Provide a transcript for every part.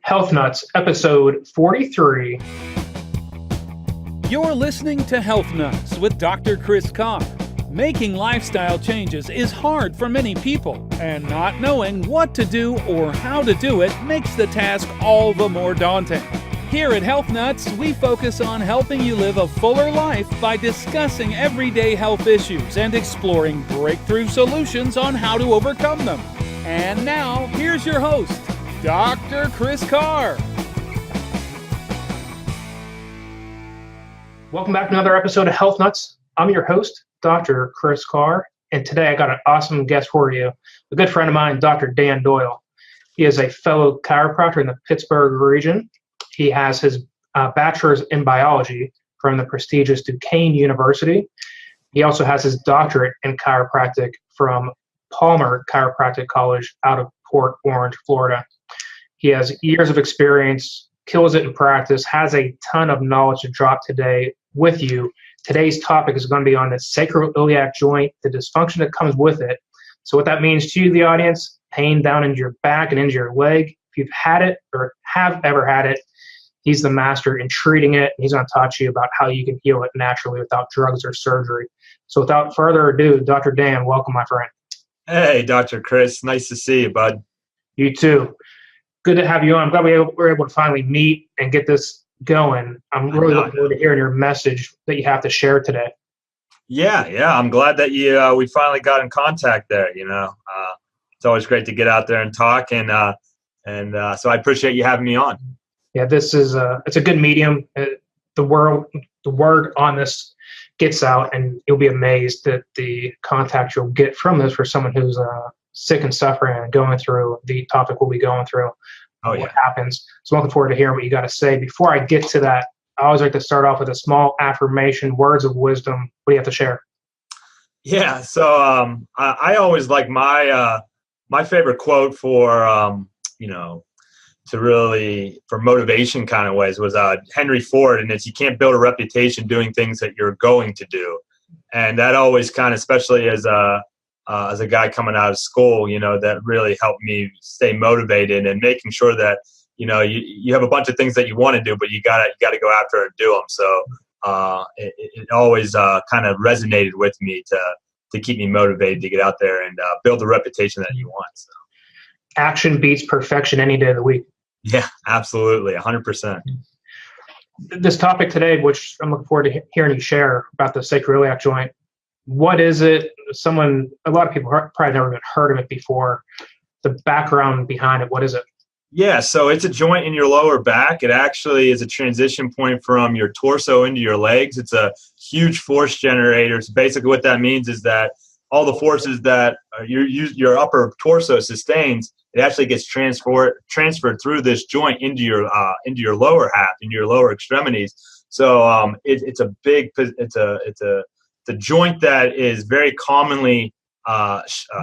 Health Nuts, episode 43. You're listening to Health Nuts with Dr. Chris Carr. Making lifestyle changes is hard for many people, and not knowing what to do or how to do it makes the task all the more daunting. Here at Health Nuts, we focus on helping you live a fuller life by discussing everyday health issues and exploring breakthrough solutions on how to overcome them. And now, here's your host, Dr. Chris Carr. Welcome back to another episode of Health Nuts. I'm your host, Dr. Chris Carr, and today I got an awesome guest for you, a good friend of mine, Dr. Dan Doyle. He is a fellow chiropractor in the Pittsburgh region. He has his bachelor's in biology from the prestigious Duquesne University. He also has his doctorate in chiropractic from Palmer Chiropractic College out of Port Orange, Florida. He has years of experience, kills it in practice, has a ton of knowledge to drop today with you. Today's topic is going to be on the sacroiliac joint, the dysfunction that comes with it. So what that means to you, the audience, pain down into your back and into your leg. If you've had it or have ever had it, he's the master in treating it. He's going to talk to you about how you can heal it naturally without drugs or surgery. So without further ado, Dr. Dan, welcome, my friend. Hey, Dr. Chris. Nice to see you, bud. You too. Good to have you on. I'm glad we were able to finally meet and get this going. I'm really looking forward to hearing your message that you have to share today. Yeah. I'm glad that we finally got in contact there. It's always great to get out there and talk, and so I appreciate you having me on. Yeah, this is it's a good medium. The word on this gets out, and you'll be amazed at the contact you'll get from this for someone who's sick and suffering and going through the topic we'll be going through. What happens. So I'm looking forward to hearing what you got to say. Before I get to that, I always like to start off with a small affirmation, words of wisdom. What do you have to share? Yeah, so I always like my favorite quote for for motivation kind of ways was Henry Ford, and it's, you can't build a reputation doing things that you're going to do. And that always kind of, especially as a guy coming out of school, that really helped me stay motivated and making sure that, you have a bunch of things that you want to do, but you gotta go after and do them. So it always kind of resonated with me to keep me motivated to get out there and build the reputation that you want. So. Action beats perfection any day of the week. Yeah, absolutely. 100%. This topic today, which I'm looking forward to hearing you share about the sacroiliac joint. What is it? A lot of people probably never even heard of it before. The background behind it, what is it? Yeah, so it's a joint in your lower back. It actually is a transition point from your torso into your legs. It's a huge force generator. So basically what that means is that all the forces that your upper torso sustains, it actually gets transferred through this joint into your lower half, into your lower extremities. So it's a joint that is very commonly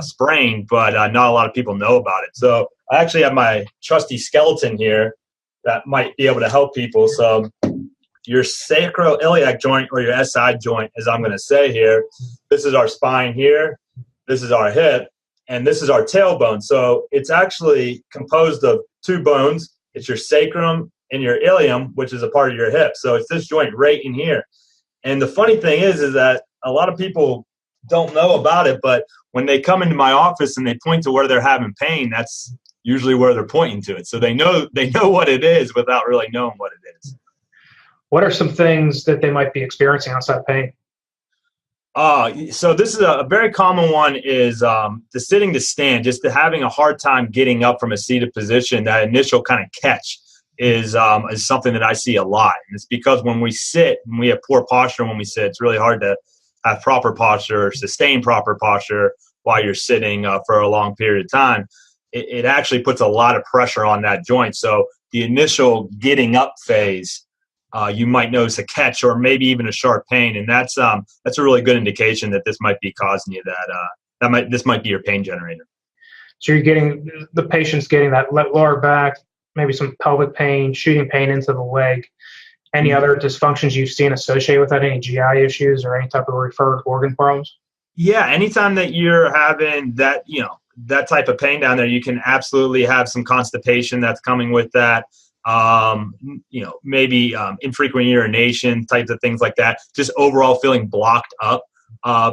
sprained, but not a lot of people know about it. So I actually have my trusty skeleton here that might be able to help people. So your sacroiliac joint, or your SI joint, as I'm going to say here, this is our spine here, this is our hip, and this is our tailbone. So it's actually composed of two bones. It's your sacrum and your ilium, which is a part of your hip. So it's this joint right in here. And the funny thing is that a lot of people don't know about it, but when they come into my office and they point to where they're having pain, that's usually where they're pointing to it. So they know what it is without really knowing what it is. What are some things that they might be experiencing outside pain? So this is a very common one is the sitting to stand, just having a hard time getting up from a seated position. That initial kind of catch is something that I see a lot. And it's because when we sit, when we have poor posture when we sit, it's really hard to have proper posture, sustain proper posture while you're sitting for a long period of time. It actually puts a lot of pressure on that joint. So the initial getting up phase, you might notice a catch or maybe even a sharp pain, and that's a really good indication that this might be causing you this might be your pain generator. So you're getting the patient's getting that lower back, maybe some pelvic pain, shooting pain into the leg. Any other dysfunctions you've seen associated with that? Any GI issues or any type of referred organ problems? Yeah, anytime that you're having that, that type of pain down there, you can absolutely have some constipation that's coming with that. Maybe infrequent urination, types of things like that. Just overall feeling blocked up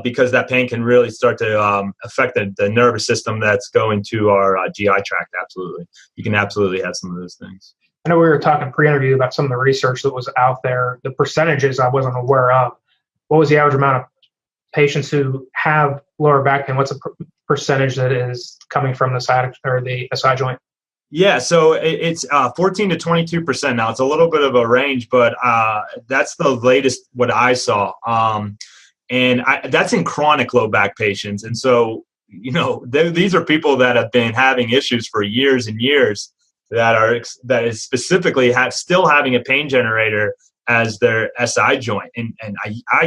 because that pain can really start to affect the nervous system that's going to our GI tract. Absolutely. You can absolutely have some of those things. I know we were talking pre-interview about some of the research that was out there. The percentages I wasn't aware of. What was the average amount of patients who have lower back pain? What's the percentage that is coming from the side or the SI joint? Yeah, so it's 14 to 22% now. It's a little bit of a range, but that's the latest what I saw. That's in chronic low back patients. And so, these are people that have been having issues for years and years that is specifically still having a pain generator as their SI joint. And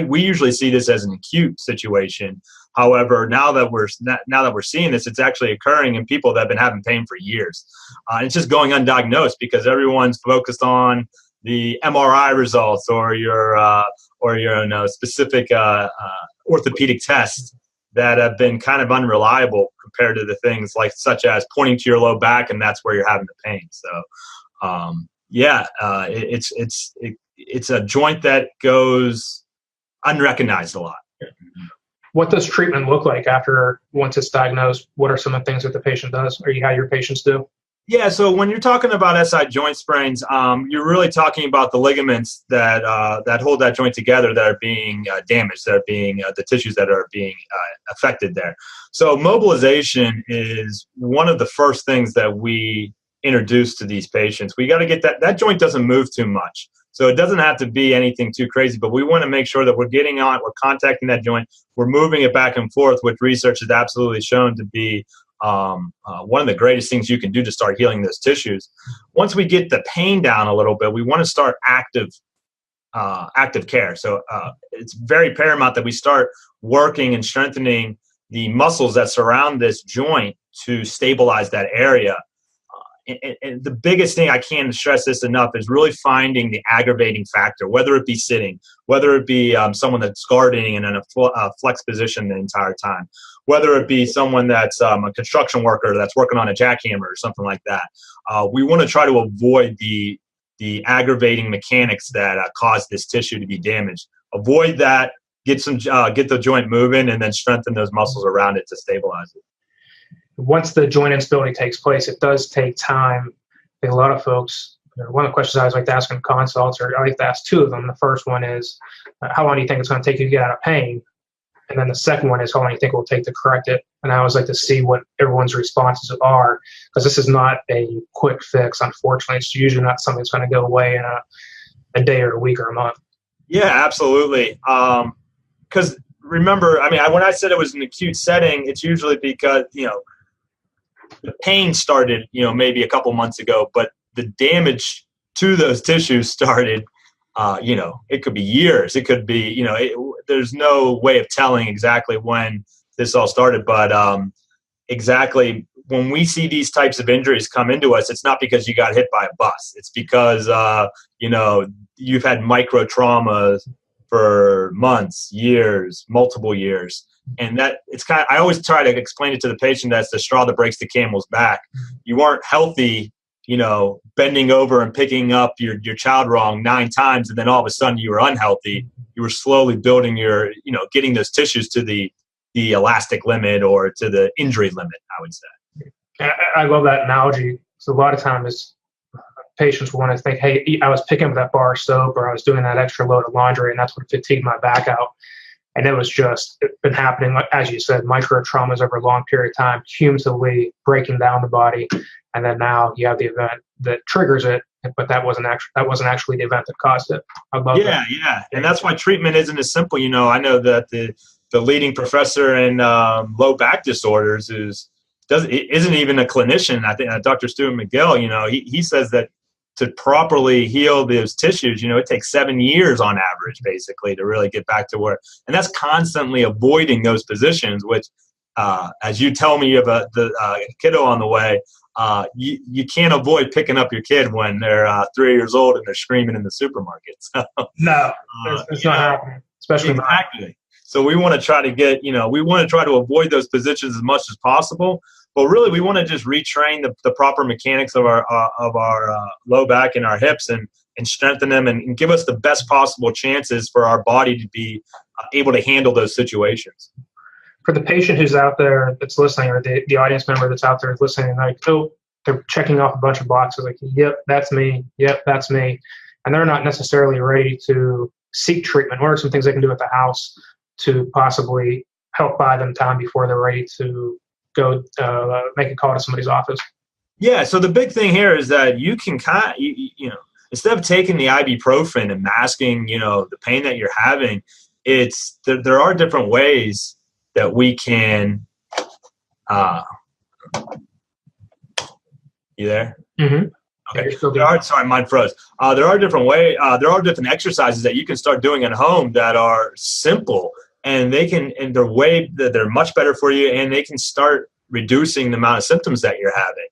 we usually see this as an acute situation. However, now that we're seeing this, it's actually occurring in people that have been having pain for years. It's just going undiagnosed because everyone's focused on the MRI results or your specific orthopedic tests that have been kind of unreliable compared to the things such as pointing to your low back and that's where you're having the pain. So, it's a joint that goes unrecognized a lot. What does treatment look like once it's diagnosed? What are some of the things that the patient does or how your patients do? Yeah, so when you're talking about SI joint sprains, you're really talking about the ligaments that hold that joint together that are being damaged, that are being the tissues that are being affected there. So mobilization is one of the first things that we introduce to these patients. We got to get that joint doesn't move too much. So it doesn't have to be anything too crazy, but we want to make sure that we're contacting that joint, we're moving it back and forth, which research has absolutely shown to be one of the greatest things you can do to start healing those tissues. Once we get the pain down a little bit, we want to start active care. So it's very paramount that we start working and strengthening the muscles that surround this joint to stabilize that area. And the biggest thing, I can't stress this enough, is really finding the aggravating factor, whether it be sitting, whether it be someone that's gardening and in a flex position the entire time, whether it be someone that's a construction worker that's working on a jackhammer or something like that. We want to try to avoid the aggravating mechanics that cause this tissue to be damaged. Avoid that, get the joint moving, and then strengthen those muscles around it to stabilize it. Once the joint instability takes place, it does take time. I think a lot of folks, one of the questions I always like to ask in consults, or I like to ask two of them. The first one is, how long do you think it's going to take you to get out of pain? And then the second one is, how long do you think it will take to correct it? And I always like to see what everyone's responses are, because this is not a quick fix, unfortunately. It's usually not something that's going to go away in a day or a week or a month. Yeah, absolutely. Because remember, when I said it was an acute setting, it's usually because, the pain started, maybe a couple months ago, but the damage to those tissues started, it could be years. It could be, there's no way of telling exactly when this all started, but exactly when we see these types of injuries come into us, it's not because you got hit by a bus. It's because, you've had micro traumas for months, years, multiple years. And that it's I always try to explain it to the patient that's the straw that breaks the camel's back. You weren't healthy, bending over and picking up your child wrong 9 times, and then all of a sudden you were unhealthy. You were slowly building getting those tissues to the elastic limit or to the injury limit, I would say. I love that analogy. So a lot of times patients want to think, hey, I was picking up that bar of soap or I was doing that extra load of laundry, and that's what fatigued my back out. And it was just been happening, as you said, micro traumas over a long period of time, cumulatively breaking down the body. And then now you have the event that triggers it, but that wasn't actually the event that caused it. I love that. Yeah. And that's why treatment isn't as simple. I know that the leading professor in low back disorders isn't even a clinician. I think Dr. Stuart McGill, he says that to properly heal those tissues, it takes 7 years on average, basically, to really get back to where. And that's constantly avoiding those positions, which, as you tell me you have a kiddo on the way, you can't avoid picking up your kid when they're 3 years old and they're screaming in the supermarket. So, no, it's not happening, especially exactly. So we want to try to we want to try to avoid those positions as much as possible. But really, we want to just retrain the proper mechanics of our low back and our hips and strengthen them and give us the best possible chances for our body to be able to handle those situations. For the patient who's out there that's listening, or the audience member that's out there listening, like, oh, they're checking off a bunch of boxes, like, yep, that's me. Yep, that's me. And they're not necessarily ready to seek treatment. What are some things they can do at the house to possibly help buy them time before they're ready to go make a call to somebody's office? Yeah, so the big thing here is that you can instead of taking the ibuprofen and masking, the pain that you're having, there are different ways that we can. You there? Mm-hmm. Okay. Sorry, mine froze. There are different exercises that you can start doing at home that are simple, and they're much better for you, and they can start reducing the amount of symptoms that you're having.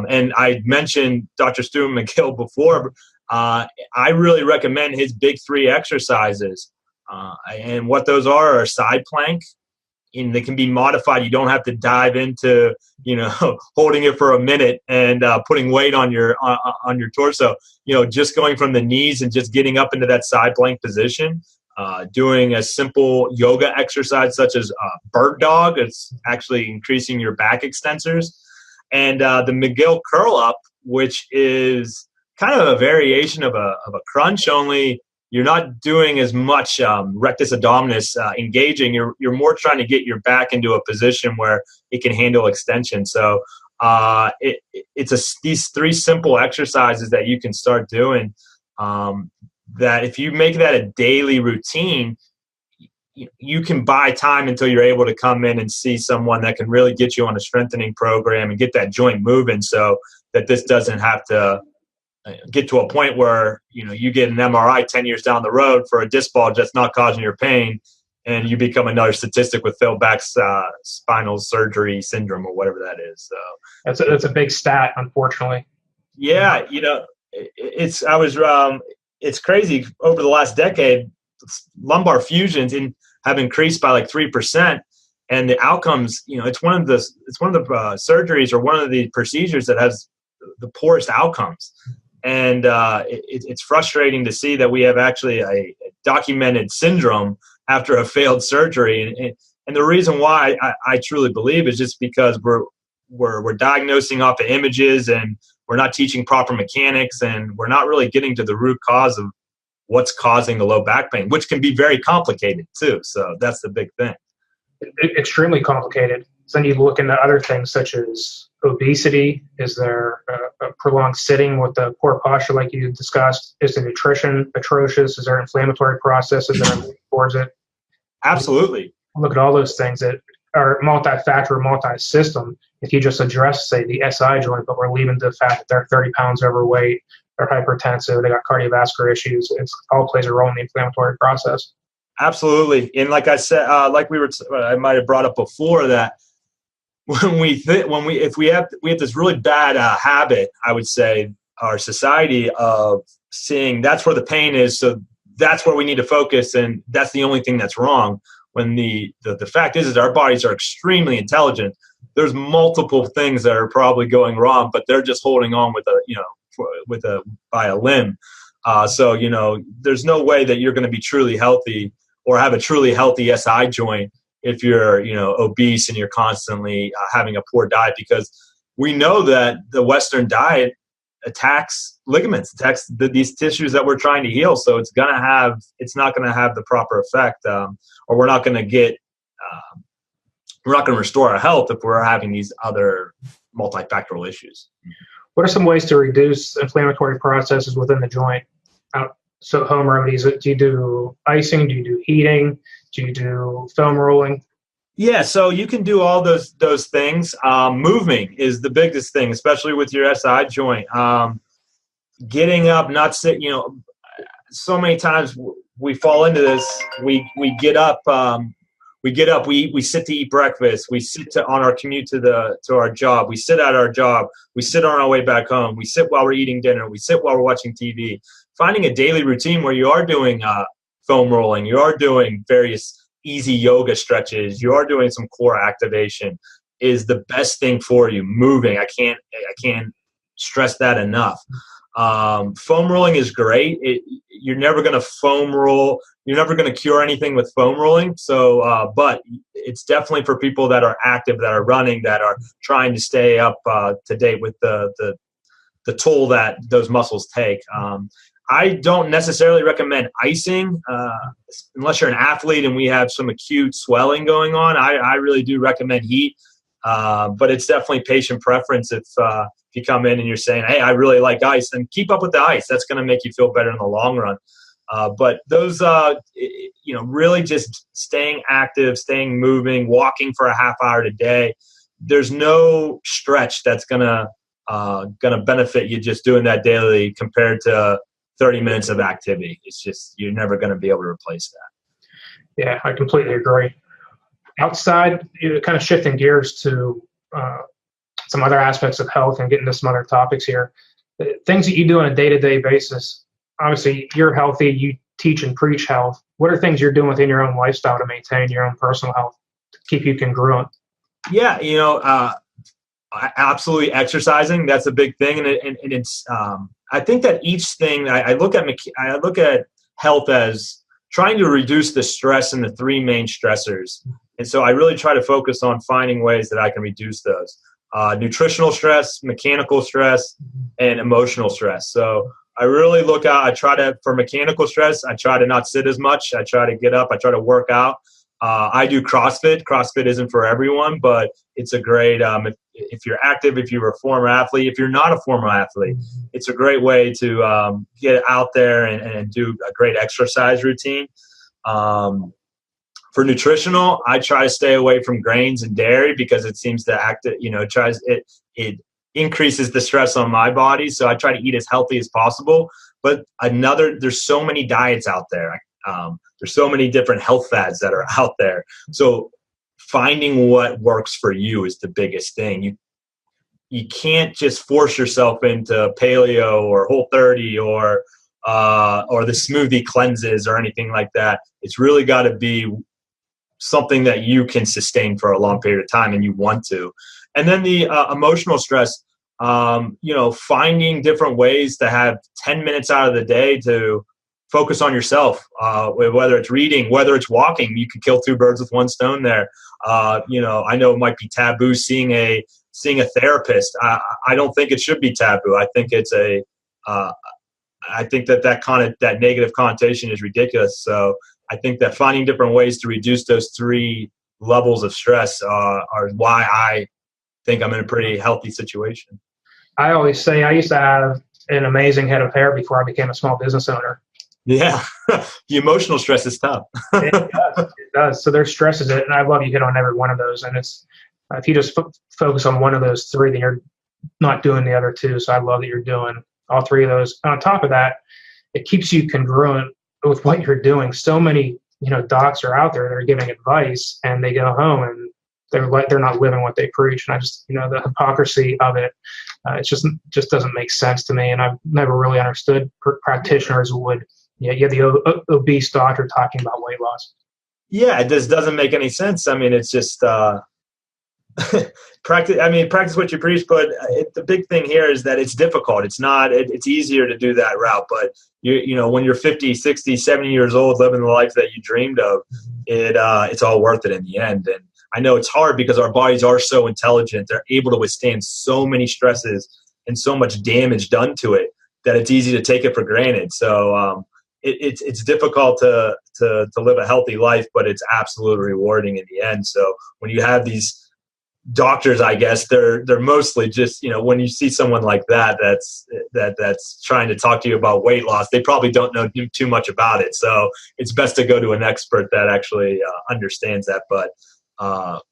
And I mentioned Dr. Stuart McGill before. I really recommend his big 3 exercises, and what those are side plank. And they can be modified. You don't have to dive into, holding it for a minute and putting weight on your torso. Just going from the knees and just getting up into that side plank position. Doing a simple yoga exercise such as bird dog. It's actually increasing your back extensors. And the McGill curl up, which is kind of a variation of a crunch, only you're not doing as much rectus abdominis engaging. You're more trying to get your back into a position where it can handle extension. So these 3 simple exercises that you can start doing, that if you make that a daily routine, you can buy time until you're able to come in and see someone that can really get you on a strengthening program and get that joint moving, so that this doesn't have to get to a point where you get an MRI 10 years down the road for a disc bulge that's not causing your pain, and you become another statistic with failed back spinal surgery syndrome or whatever that is. So that's a big stat, unfortunately. Yeah, it's crazy. Over the last decade, lumbar fusions have increased by like 3%, and the outcomes. It's one of the surgeries or one of the procedures that has the poorest outcomes. And it's frustrating to see that we have actually a documented syndrome after a failed surgery. And the reason why I truly believe is just because we're diagnosing off of images, and we're not teaching proper mechanics, and we're not really getting to the root cause of what's causing the low back pain, which can be very complicated too. So that's the big thing. Extremely complicated. So then you look into other things such as obesity. Is there a prolonged sitting with the poor posture like you discussed? Is the nutrition atrocious? Is there inflammatory processes that are moving towards it? Absolutely. Look at all those things that are multi-factor, multi-system. If you just address, say, the SI joint, but we're leaving the fact that they're 30 pounds overweight, they're hypertensive, they got cardiovascular issues, it all plays a role in the inflammatory process. Absolutely. And like I said, I might have brought up before, that if we have this really bad habit, I would say, our society, of seeing that's where the pain is, so that's where we need to focus, and that's the only thing that's wrong. When the fact is our bodies are extremely intelligent. There's multiple things that are probably going wrong, but they're just holding on by a limb. So there's no way that you're going to be truly healthy or have a truly healthy SI joint if you're obese and you're constantly having a poor diet, because we know that the Western diet attacks ligaments, attacks these tissues that we're trying to heal. So it's not going to have the proper effect, or we're not going to restore our health if we're having these other multifactorial issues. What are some ways to reduce inflammatory processes within the joint? So home remedies, do you do icing? Do you do heating? Do you do foam rolling? Yeah, so you can do all those things. Moving is the biggest thing, especially with your SI joint. Getting up, not sit. So many times we fall into this. We get up. We sit to eat breakfast. We sit on our commute to our job. We sit at our job. We sit on our way back home. We sit while we're eating dinner. We sit while we're watching TV. Finding a daily routine where you are doing foam rolling, you are doing various easy yoga stretches, you are doing some core activation, is the best thing for you. Moving. I can't stress that enough. Foam rolling is great. You're never going to foam roll. You're never going to cure anything with foam rolling. So, but it's definitely for people that are active, that are running, that are trying to stay up to date with the toll that those muscles take. I don't necessarily recommend icing unless you're an athlete and we have some acute swelling going on. I really do recommend heat, but it's definitely patient preference. If you come in and you're saying, hey, I really like ice, then keep up with the ice. That's going to make you feel better in the long run. But those, really just staying active, staying moving, walking for a half hour a day. There's no stretch that's gonna benefit you just doing that daily compared to 30 minutes of activity. It's just, you're never going to be able to replace that. Yeah, I completely agree. Outside, kind of shifting gears to some other aspects of health and getting to some other topics here. Things that you do on a day-to-day basis. Obviously, you're healthy. You teach and preach health. What are things you're doing within your own lifestyle to maintain your own personal health, to keep you congruent? Yeah, absolutely exercising. That's a big thing, and it's. I think that each thing I look at health as trying to reduce the stress in the three main stressors, and so I really try to focus on finding ways that I can reduce those: nutritional stress, mechanical stress, and emotional stress. So I really for mechanical stress, I try to not sit as much. I try to get up. I try to work out. I do CrossFit. CrossFit isn't for everyone, but it's a great, if you're active, if you're a former athlete, if you're not a former athlete, it's a great way to get out there and do a great exercise routine. For nutritional, I try to stay away from grains and dairy because it seems to it increases the stress on my body. So I try to eat as healthy as possible. But there's so many diets out there. There's so many different health fads that are out there. So finding what works for you is the biggest thing. You can't just force yourself into paleo or Whole30 or the smoothie cleanses or anything like that. It's really got to be something that you can sustain for a long period of time and you want to. And then the emotional stress, finding different ways to have 10 minutes out of the day to focus on yourself, whether it's reading, whether it's walking. You can kill two birds with one stone there. I know it might be taboo seeing a therapist. I don't think it should be taboo. I think it's I think that negative connotation is ridiculous. So I think that finding different ways to reduce those three levels of stress are why I think I'm in a pretty healthy situation. I always say I used to have an amazing head of hair before I became a small business owner. Yeah, the emotional stress is tough. It does. So there's stresses, and I love you hit on every one of those. And it's if you just focus on one of those three, then you're not doing the other two. So I love that you're doing all three of those. And on top of that, it keeps you congruent with what you're doing. So many, docs are out there that are giving advice, and they go home and they're not living what they preach. And I just, the hypocrisy of it, it just doesn't make sense to me. And I've never really understood practitioners would. Yeah, you have the obese doctor talking about weight loss. Yeah, it just doesn't make any sense. I mean, it's just practice what you preach. But the big thing here is that it's difficult. It's not. It's easier to do that route. But when you're 50, 60, 70 years old, living the life that you dreamed of, it's all worth it in the end. And I know it's hard because our bodies are so intelligent. They're able to withstand so many stresses and so much damage done to it that it's easy to take it for granted. So. It's difficult to live a healthy life, but it's absolutely rewarding in the end. So when you have these doctors, I guess they're mostly just, when you see someone like that's trying to talk to you about weight loss, they probably don't know too much about it. So it's best to go to an expert that actually understands that. But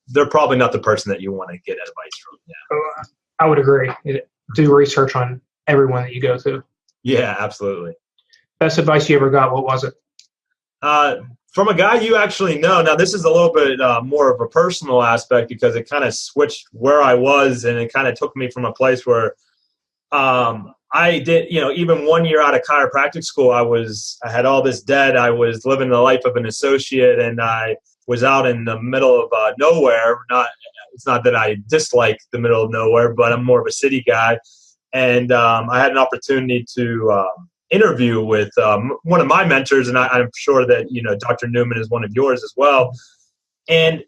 they're probably not the person that you want to get advice from. Yeah. I would agree. Do research on everyone that you go to. Yeah, absolutely. Best advice you ever got, what was it? From a guy you actually know. Now, this is a little bit more of a personal aspect because it kind of switched where I was, and it kind of took me from a place where I did, even 1 year out of chiropractic school, I had all this debt. I was living the life of an associate, and I was out in the middle of nowhere, not it's not that I dislike the middle of nowhere, but I'm more of a city guy. And I had an opportunity to interview with one of my mentors, and I'm sure that, Dr. Newman is one of yours as well. And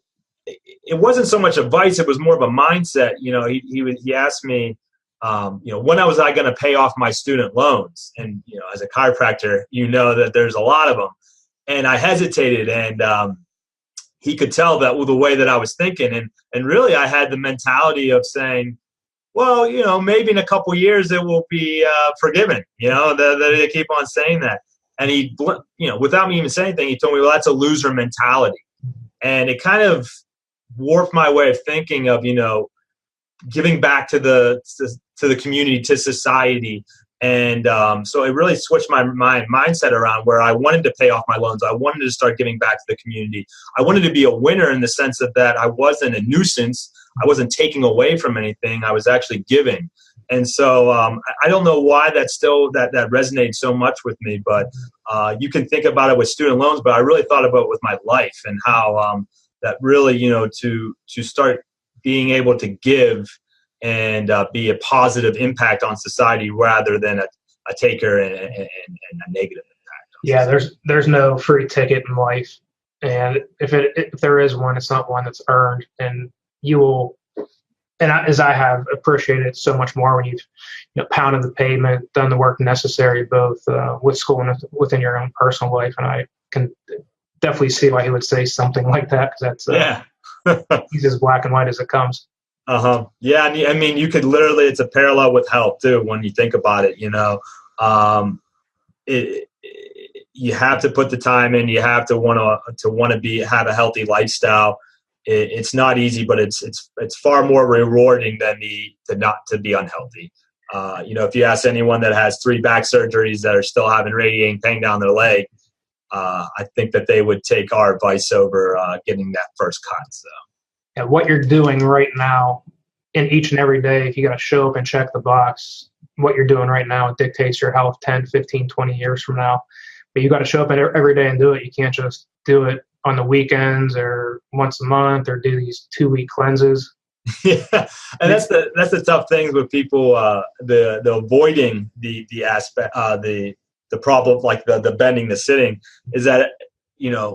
it wasn't so much advice; it was more of a mindset. He asked me, when was I going to pay off my student loans? And as a chiropractor, that there's a lot of them. And I hesitated, and he could tell that with the way that I was thinking, and really I had the mentality of saying, well, maybe in a couple of years it will be forgiven. They keep on saying that, and he, without me even saying anything, he told me, well, that's a loser mentality, and it kind of warped my way of thinking of giving back to the community, to society. And so it really switched my mindset around, where I wanted to pay off my loans. I wanted to start giving back to the community. I wanted to be a winner in the sense of that I wasn't a nuisance. I wasn't taking away from anything. I was actually giving. And so I don't know why that resonates so much with me, but you can think about it with student loans, but I really thought about it with my life, and how that really, to start being able to give and be a positive impact on society rather than a taker and a negative impact. Yeah, there's no free ticket in life, and if there is one, it's not one that's earned, and you will. And as I have appreciated it so much more when you've pounded the pavement, done the work necessary, both with school and within your own personal life. And I can definitely see why he would say something like that, because that's he's as black and white as it comes. Yeah, I mean, you could literally, it's a parallel with health too when you think about it. You have to put the time in. You have to want to have a healthy lifestyle. It's not easy, but it's far more rewarding than not to be unhealthy. If you ask anyone that has 3 back surgeries that are still having radiating pain down their leg, I think that they would take our advice over getting that first cut. So. Yeah, what you're doing right now in each and every day, if you got to show up and check the box, what you're doing right now dictates your health 10, 15, 20 years from now. But you got to show up every day and do it. You can't just do it on the weekends or once a month or do these 2-week cleanses. Yeah, and that's the tough thing with people, the avoiding the aspect, the problem, like the bending, the sitting, is that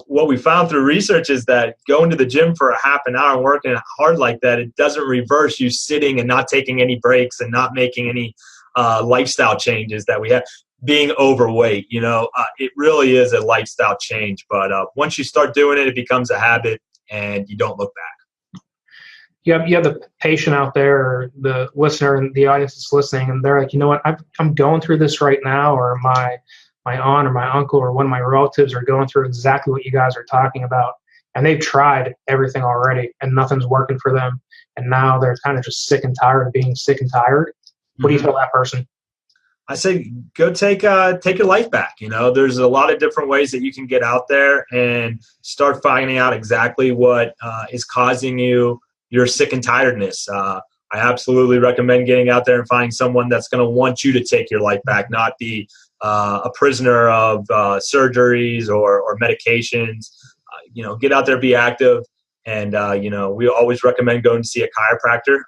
what we found through research is that going to the gym for a half an hour and working hard like that, it doesn't reverse you sitting and not taking any breaks and not making any lifestyle changes that we have. Being overweight, it really is a lifestyle change. But once you start doing it, it becomes a habit and you don't look back. You have the patient out there, or the listener and the audience that's listening, and they're like, you know what, I'm going through this right now, or my aunt or my uncle or one of my relatives are going through exactly what you guys are talking about. And they've tried everything already and nothing's working for them. And now they're kind of just sick and tired of being sick and tired. What do you tell that person? I say, go take your life back. There's a lot of different ways that you can get out there and start finding out exactly what is causing your sick and tiredness. I absolutely recommend getting out there and finding someone that's going to want you to take your life back, not be a prisoner of surgeries or medications. Get out there, be active. And, we always recommend going to see a chiropractor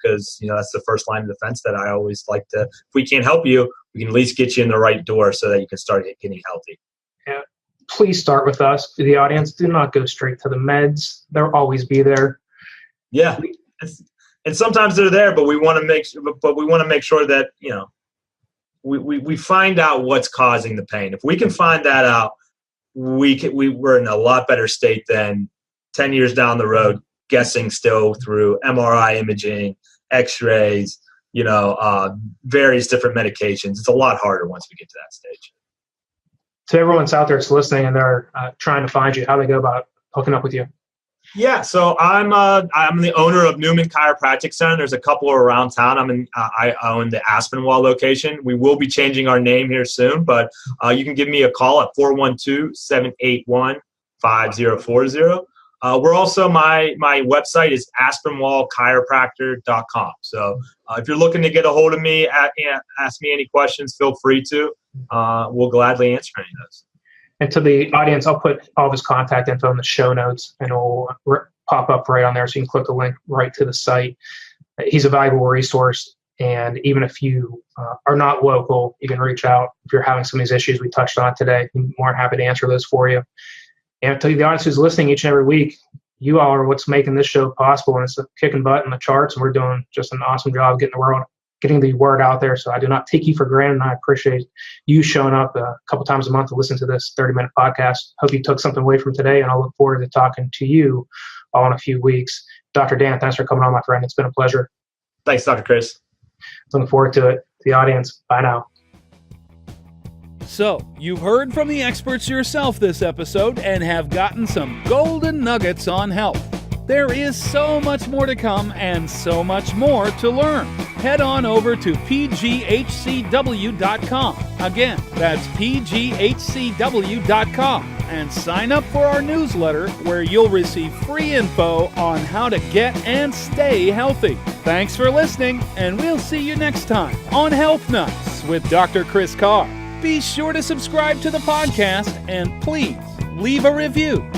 because, that's the first line of defense that I always like to. If we can't help you, we can at least get you in the right door so that you can start getting healthy. Yeah. Please start with us. To the audience, do not go straight to the meds. They'll always be there. Yeah. And sometimes they're there, but we want to make sure that, we find out what's causing the pain. If we can find that out, we're in a lot better state than 10 years down the road, guessing still through MRI imaging, x-rays, various different medications. It's a lot harder once we get to that stage. So everyone's out there that's listening and they're trying to find you, how do they go about hooking up with you? Yeah, so I'm the owner of Newman Chiropractic Center. There's a couple around town. I own the Aspinwall location. We will be changing our name here soon, but you can give me a call at 412-781-5040. We're also, my website is aspinwallchiropractor.com. So if you're looking to get a hold of me, ask me any questions, feel free to. We'll gladly answer any of those. And to the audience, I'll put all of his contact info in the show notes, and we'll pop up right on there, so you can click the link right to the site. He's a valuable resource, and even if you are not local, you can reach out if you're having some of these issues we touched on today. I'm more than happy to answer those for you. And I'll tell you, the audience who's listening each and every week, you all are what's making this show possible, and it's kicking butt in the charts, and we're doing just an awesome job getting the word out there. So I do not take you for granted, and I appreciate you showing up a couple times a month to listen to this 30-minute podcast. Hope you took something away from today, and I'll look forward to talking to you all in a few weeks. Dr. Dan, thanks for coming on, my friend. It's been a pleasure. Thanks, Dr. Chris. Looking forward to it. The audience, bye now. So, you've heard from the experts yourself this episode and have gotten some golden nuggets on health. There is so much more to come and so much more to learn. Head on over to pghcw.com. Again, that's pghcw.com, and sign up for our newsletter where you'll receive free info on how to get and stay healthy. Thanks for listening, and we'll see you next time on Health Nuts with Dr. Chris Carr. Be sure to subscribe to the podcast and please leave a review.